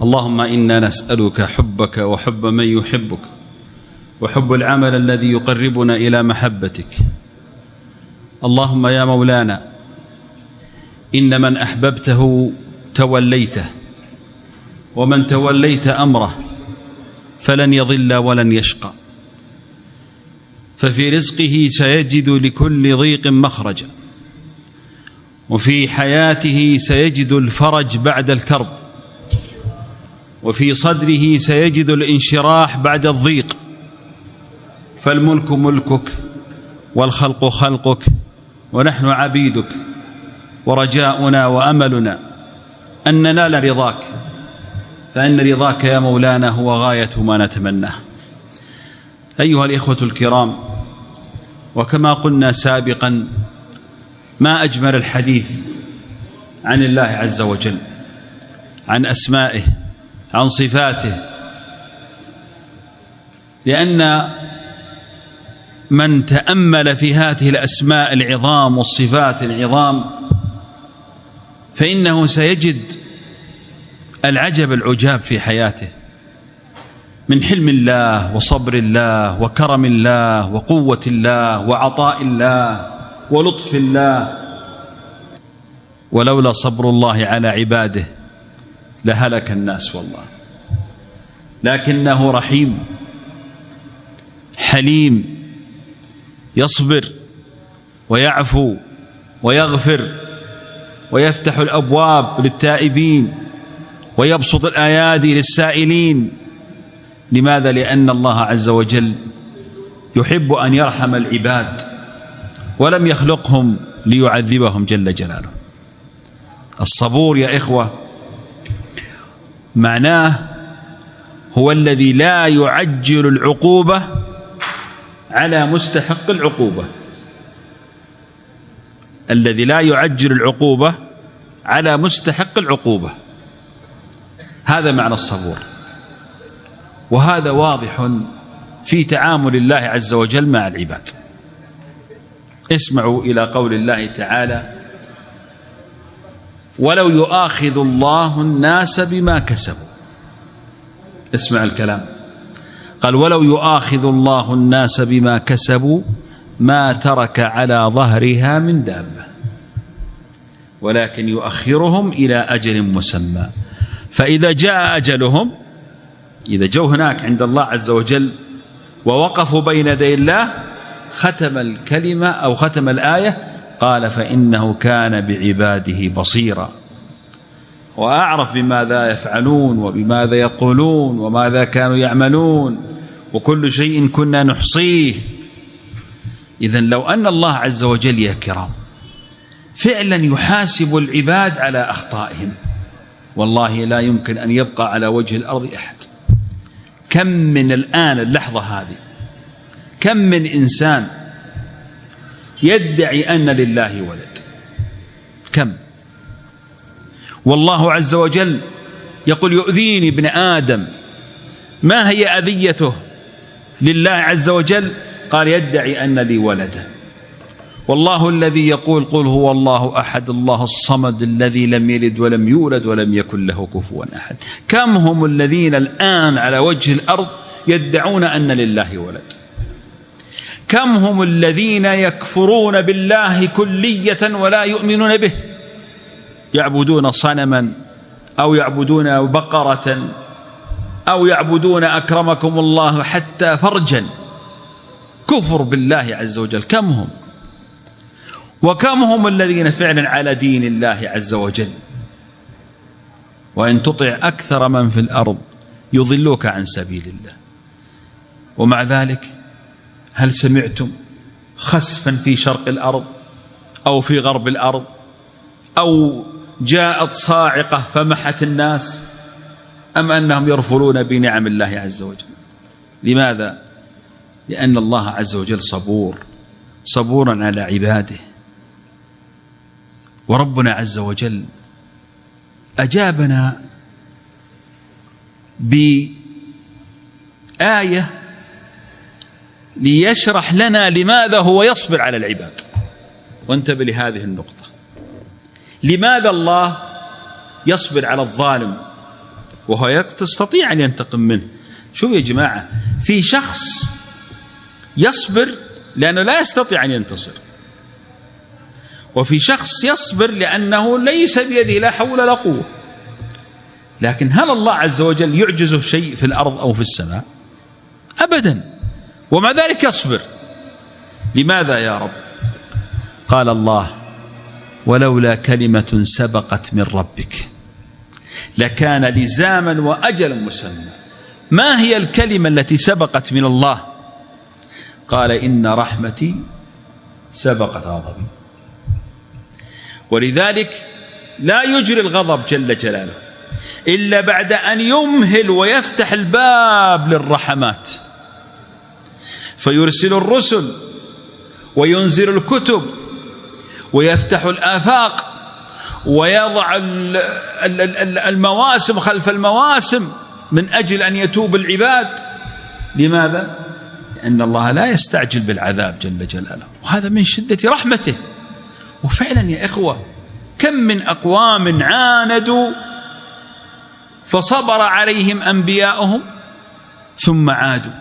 اللهم إنا نسألك حبك وحب من يحبك وحب العمل الذي يقربنا إلى محبتك. اللهم يا مولانا إن من أحببته توليته، ومن توليت أمره فلن يضل ولن يشقى، ففي رزقه سيجد لكل ضيق مخرجا، وفي حياته سيجد الفرج بعد الكرب، وفي صدره سيجد الانشراح بعد الضيق. فالملك ملكك والخلق خلقك ونحن عبيدك، ورجاؤنا وأملنا أن ننال رضاك، فإن رضاك يا مولانا هو غاية ما نتمناه. أيها الإخوة الكرام، وكما قلنا سابقا، ما أجمل الحديث عن الله عز وجل، عن أسمائه، عن صفاته، لأن من تأمل في هذه الأسماء العظام والصفات العظام فإنه سيجد العجب العجاب في حياته، من حلم الله وصبر الله وكرم الله وقوة الله وعطاء الله ولطف الله. ولولا صبر الله على عباده لهلك الناس والله، لكنه رحيم حليم، يصبر ويعفو ويغفر ويفتح الأبواب للتائبين ويبسط الأيادي للسائلين. لماذا؟ لأن الله عز وجل يحب أن يرحم العباد، ولم يخلقهم ليعذبهم جل جلاله. الصبور يا إخوة معناه هو الذي لا يعجل العقوبة على مستحق العقوبة، الذي لا يعجل العقوبة على مستحق العقوبة، هذا معنى الصبور. وهذا واضح في تعامل الله عز وجل مع العباد. اسمعوا إلى قول الله تعالى: ولو يؤاخذ الله الناس بما كسبوا. اسمع الكلام، قال: ولو يؤاخذ الله الناس بما كسبوا ما ترك على ظهرها من دابة، ولكن يؤخرهم إلى أجل مسمى، فإذا جاء أجلهم، إذا جو هناك عند الله عز وجل ووقفوا بين يدي الله، ختم الكلمة أو ختم الآية، قال: فإنه كان بعباده بصيرا وأعرف بماذا يفعلون وبماذا يقولون وماذا كانوا يعملون، وكل شيء كنا نحصيه. إذن لو أن الله عز وجل يا كرام فعلا يحاسب العباد على أخطائهم، والله لا يمكن أن يبقى على وجه الأرض أحد. كم من الآن اللحظة هذه كم من إنسان يدعي أن لله ولد، كم، والله عز وجل يقول: يؤذيني ابن آدم. ما هي أذيته لله عز وجل؟ قال: يدعي أن لي ولدا. والله الذي يقول: قل هو الله أحد الله الصمد الذي لم يلد ولم يولد ولم يكن له كفوا أحد. كم هم الذين الآن على وجه الأرض يدعون أن لله ولد؟ كم هم الذين يكفرون بالله كلية ولا يؤمنون به، يعبدون صنما أو يعبدون بقرة أو يعبدون أكرمكم الله حتى فرجا، كفر بالله عز وجل. كم هم؟ وكم هم الذين فعلا على دين الله عز وجل؟ وإن تطع أكثر من في الأرض يضلوك عن سبيل الله. ومع ذلك هل سمعتم خسفا في شرق الأرض أو في غرب الأرض، أو جاءت صاعقة فمحت الناس، أم أنهم يرفلون بنعم الله عز وجل؟ لماذا؟ لأن الله عز وجل صبور، صبورا على عباده. وربنا عز وجل أجابنا بآية ليشرح لنا لماذا هو يصبر على العباد. وانتبه لهذه النقطة: لماذا الله يصبر على الظالم وهو تستطيع أن ينتقم منه. شوف يا جماعة، في شخص يصبر لأنه لا يستطيع أن ينتصر، وفي شخص يصبر لأنه ليس بيده لا حول ولا قوة. لكن هل الله عز وجل يعجزه شيء في الأرض أو في السماء؟ أبدا، ومع ذلك يصبر. لماذا يا رب؟ قال الله: ولولا كلمة سبقت من ربك لكان لزاما وأجل مسمى. ما هي الكلمة التي سبقت من الله؟ قال: إن رحمتي سبقت غضبي. ولذلك لا يجري الغضب جل جلاله إلا بعد أن يمهل ويفتح الباب للرحمات، فيرسل الرسل وينزل الكتب ويفتح الآفاق ويضع المواسم خلف المواسم من أجل أن يتوب العباد. لماذا؟ لأن الله لا يستعجل بالعذاب جل جلاله، وهذا من شدة رحمته. وفعلا يا إخوة، كم من أقوام عاندوا فصبر عليهم أنبياؤهم ثم عادوا،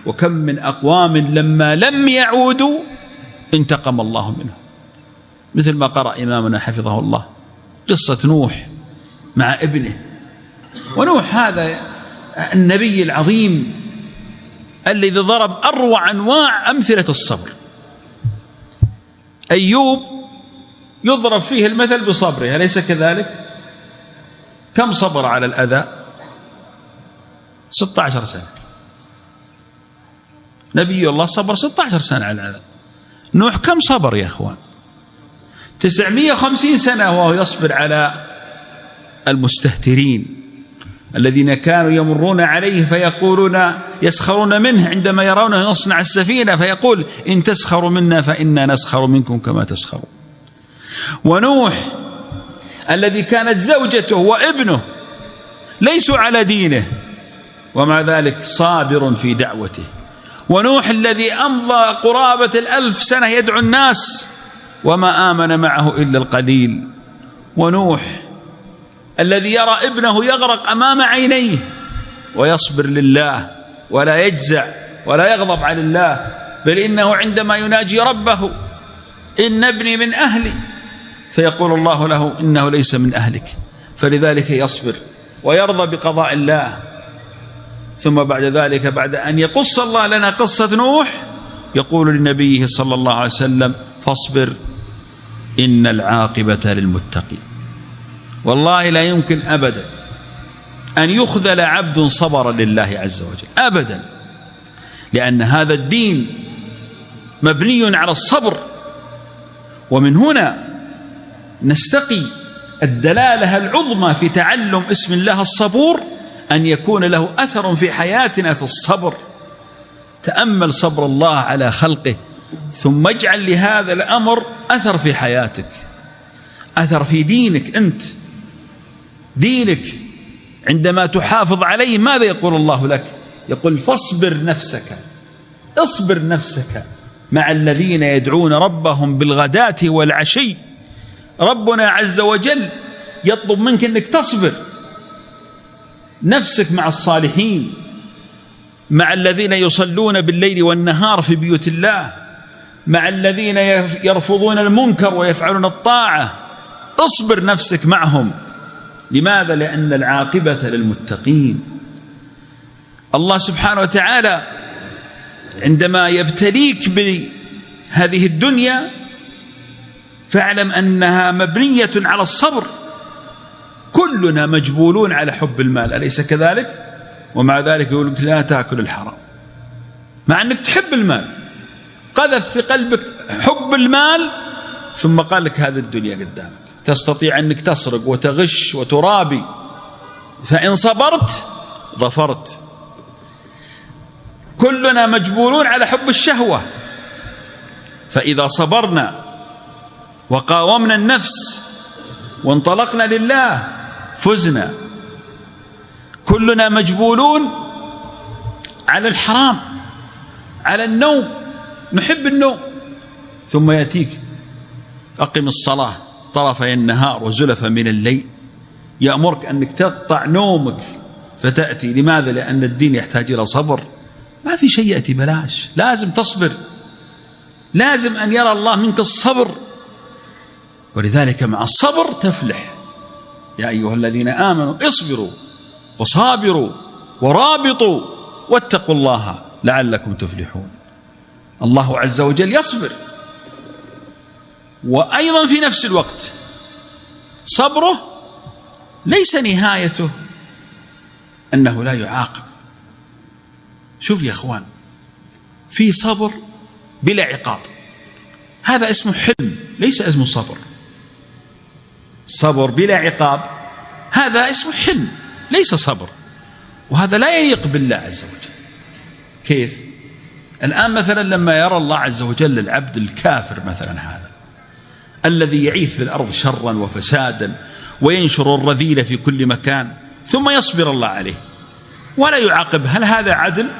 وكم من أقوام لما لم يعودوا انتقم الله منهم، مثل ما قرأ إمامنا حفظه الله قصة نوح مع ابنه. ونوح هذا النبي العظيم الذي ضرب أروع أنواع أمثلة الصبر. أيوب يضرب فيه المثل بصبره، أليس كذلك؟ كم صبر على الأذى؟ 16 سنة. نبي الله صبر 16 سنة على الأذى. نوح كم صبر يا أخوان؟ 950 سنة وهو يصبر على المستهترين الذين كانوا يمرون عليه فيقولون يسخرون منه عندما يرونه يصنع السفينة، فيقول: إن تسخروا منا فإنا نسخر منكم كما تسخرون. ونوح الذي كانت زوجته وابنه ليسوا على دينه ومع ذلك صابر في دعوته. ونوح الذي أمضى قرابة 1000 سنة يدعو الناس وما آمن معه إلا القليل. ونوح الذي يرى ابنه يغرق أمام عينيه ويصبر لله ولا يجزع ولا يغضب على الله، بل إنه عندما يناجي ربه: إن ابني من أهلي، فيقول الله له: إنه ليس من أهلك، فلذلك يصبر ويرضى بقضاء الله. ثم بعد ذلك، بعد أن يقص الله لنا قصة نوح، يقول لنبيه صلى الله عليه وسلم: فاصبر إن العاقبة للمتقين. والله لا يمكن أبدا أن يخذل عبد صبر لله عز وجل أبدا، لأن هذا الدين مبني على الصبر. ومن هنا نستقي الدلالة العظمى في تعلم اسم الله الصبور، أن يكون له أثر في حياتنا في الصبر. تأمل صبر الله على خلقه، ثم اجعل لهذا الأمر أثر في حياتك، أثر في دينك. أنت دينك عندما تحافظ عليه ماذا يقول الله لك؟ يقول: فاصبر نفسك، اصبر نفسك مع الذين يدعون ربهم بالغداة والعشي. ربنا عز وجل يطلب منك أنك تصبر نفسك مع الصالحين، مع الذين يصلون بالليل والنهار في بيوت الله، مع الذين يرفضون المنكر ويفعلون الطاعة. اصبر نفسك معهم. لماذا؟ لأن العاقبة للمتقين. الله سبحانه وتعالى عندما يبتليك بهذه الدنيا فاعلم أنها مبنية على الصبر. كلنا مجبولون على حب المال، أليس كذلك؟ ومع ذلك يقول لك: لا تأكل الحرام، مع أنك تحب المال. قذف في قلبك حب المال، ثم قال لك: هذه الدنيا قدامك، تستطيع أنك تسرق وتغش وترابي، فإن صبرت ظفرت. كلنا مجبولون على حب الشهوة، فإذا صبرنا وقاومنا النفس وانطلقنا لله فزنا. كلنا مجبولون على الحرام، على النوم، نحب النوم، ثم يأتيك: أقم الصلاة طرفي النهار وزلفا من الليل، يأمرك أنك تقطع نومك فتأتي. لماذا؟ لأن الدين يحتاج إلى صبر. ما في شيء يأتي بلاش، لازم تصبر، لازم أن يرى الله منك الصبر، ولذلك مع الصبر تفلح. يا أيها الذين آمنوا اصبروا وصابروا ورابطوا واتقوا الله لعلكم تفلحون. الله عز وجل يصبر، وأيضا في نفس الوقت صبره ليس نهايته أنه لا يعاقب. شوف يا أخوان، في صبر بلا عقاب، هذا اسمه حلم ليس اسمه صبر. صبر بلا عقاب هذا اسمه حلم ليس صبر، وهذا لا يليق بالله عز وجل. كيف؟ الآن مثلا لما يرى الله عز وجل العبد الكافر مثلا هذا الذي يعيث في الأرض شرا وفسادا وينشر الرذيل في كل مكان، ثم يصبر الله عليه ولا يعاقب، هل هذا عدل؟